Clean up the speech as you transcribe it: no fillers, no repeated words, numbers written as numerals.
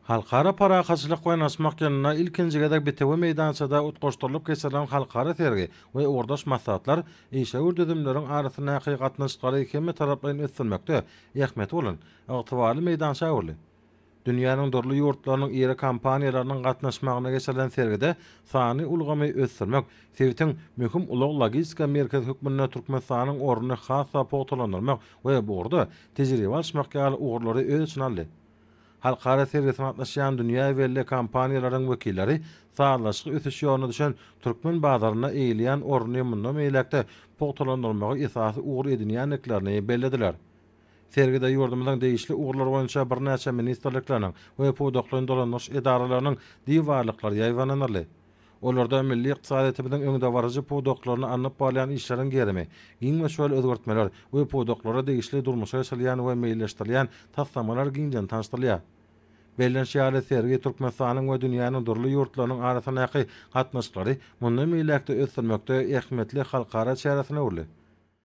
Halkara parahaçylyk oýnaşmak ýanynda ilkinjigede bitewe meýdançada utgoşdurlyp geçirilen halkara tergi we ordaş maslahatlar işe ürdüdümleriň arasyna gatnaşyklary kemme taraplaryň ösdürmekde ähmet bolan ygtybarly meýdança boldy. Dünýäniň durly ýurtlarynyň ýere kompaniýalarynyň gatnaşmagyna geçirilen sergide sany ulgamy ösdürmek, sebitiň möhüm ulug logistika merkezi hökmünde Türkmenistanyň orny hassa pogtalandyrmak we bu orada tejribe alşmak ýaly ugurlary öz içine aldy. Halkara sergisine atlaşan dünýä belli kompaniýalaryň wekilleri sağlaşyk ösüş ýoluna düşen türkmen bazaryna eýilýän orny mundan meýlekde pogtalandyrmagy esasy ugur edinýänliklerini bellediler. Sergide ýurdumyzyň değişli ugurlar boýunça bir näçe ministrlikleriň we pogdaklaryň dolanýan edaralarynyň diýwarlyklary ýaýwanlanýarly. Olarda milli ykdysadyýetimiziň öňde barajy pogdaklaryny anyp bolýan işleriň gerimi, giň we şol özgertmeler we pogdaklara değişli durmuşa ýaşalýan we meýilleşdirilýän taslamalar giňden tanışdyrylýar. Bellenşýärli sergi Türkmenistanyň we dünýäniň durly ýurtlarynyň arasyna gatnaşyklary mundan meýlekde ösdürmekde ähmetli halkara çäresine urly.